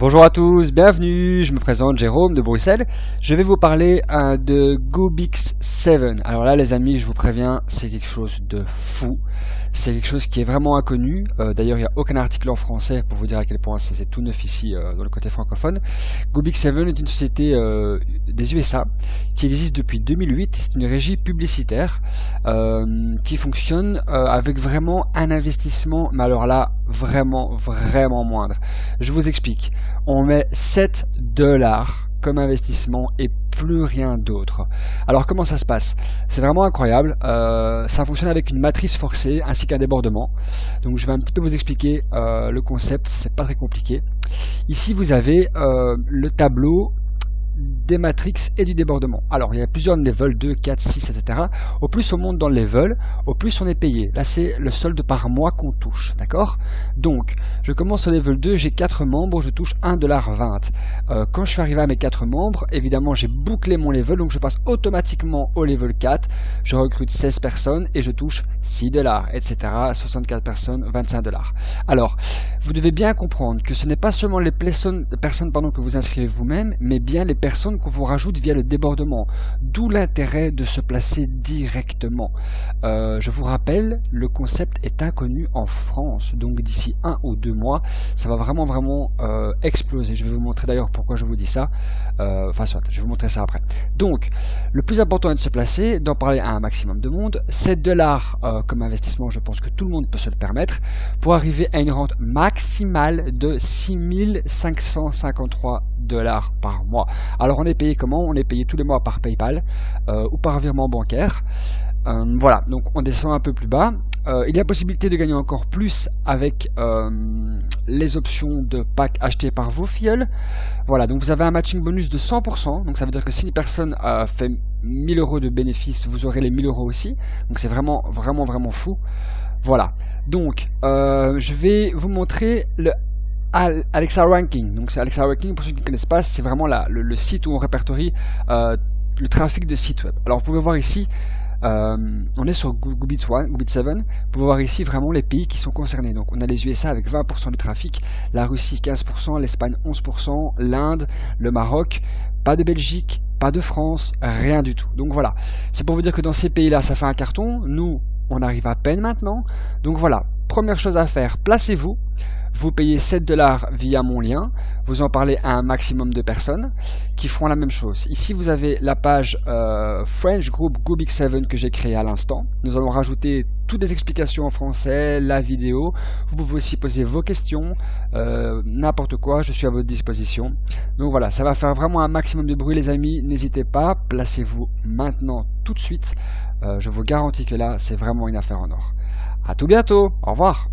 Bonjour à tous, bienvenue, je me présente Jérôme de Bruxelles. Je vais vous parler de Gobix 7. Alors là les amis, je vous préviens, c'est quelque chose de fou. C'est quelque chose qui est vraiment inconnu. D'ailleurs, il n'y a aucun article en français pour vous dire à quel point c'est tout neuf ici dans le côté francophone. Gobix 7 est une société des USA qui existe depuis 2008. C'est une régie publicitaire qui fonctionne avec vraiment un investissement, mais alors là, vraiment moindre. Je vous explique. On met 7 $ comme investissement et plus rien d'autre. Alors comment ça se passe? C'est vraiment incroyable. Ça fonctionne avec une matrice forcée ainsi qu'un débordement. Donc je vais un petit peu vous expliquer le concept, c'est pas très compliqué. Ici vous avez le tableau des matrix et du débordement. Alors il y a plusieurs levels, 2, 4, 6, etc. Au plus on monte dans le level, au plus on est payé. Là c'est le solde par mois qu'on touche, d'accord? Donc je commence au level 2, j'ai 4 membres, je touche 1,20 $. Quand je suis arrivé à mes 4 membres, évidemment j'ai bouclé mon level, donc je passe automatiquement au level 4, je recrute 16 personnes et je touche 6 $, etc. 64 personnes, 25 $. Alors, vous devez bien comprendre que ce n'est pas seulement les personnes que vous inscrivez vous-même, mais bien les personnes qu'on vous rajoute via le débordement, d'où l'intérêt de se placer directement. Je vous rappelle, le concept est inconnu en France, donc d'ici 1 ou 2 mois, ça va vraiment exploser. Je vais vous montrer d'ailleurs pourquoi je vous dis ça, enfin soit, je vais vous montrer ça après. Donc, le plus important est de se placer, d'en parler à un maximum de monde. 7 $ comme investissement, je pense que tout le monde peut se le permettre, pour arriver à une rente maximale de 6 553 $ par mois. Alors on est payé comment? On est payé tous les mois par PayPal ou par virement bancaire. Voilà, donc on descend un peu plus bas. Il y a possibilité de gagner encore plus avec les options de pack achetées par vos filleuls. Voilà, donc vous avez un matching bonus de 100%, donc ça veut dire que si une personne fait 1000 € de bénéfices, vous aurez les 1000 € aussi. Donc c'est vraiment fou. Voilà, donc je vais vous montrer le Alexa Ranking. Donc c'est Alexa Ranking, pour ceux qui ne connaissent pas, c'est vraiment le site où on répertorie le trafic de site web. Alors vous pouvez voir ici, on est sur Gobix 7, vous pouvez voir ici vraiment les pays qui sont concernés. Donc on a les USA avec 20% du trafic, la Russie 15%, l'Espagne 11%, l'Inde, le Maroc, pas de Belgique, pas de France, rien du tout. Donc voilà, c'est pour vous dire que dans ces pays-là, ça fait un carton. Nous, on arrive à peine maintenant. Donc voilà, première chose à faire, placez-vous. Vous payez 7 $ via mon lien, vous en parlez à un maximum de personnes qui feront la même chose. Ici vous avez la page French Group Gobix 7 que j'ai créée à l'instant. Nous allons rajouter toutes les explications en français, la vidéo. Vous pouvez aussi poser vos questions, n'importe quoi, je suis à votre disposition. Donc voilà, ça va faire vraiment un maximum de bruit les amis, n'hésitez pas, placez-vous maintenant tout de suite. Je vous garantis que là c'est vraiment une affaire en or. A tout bientôt, au revoir.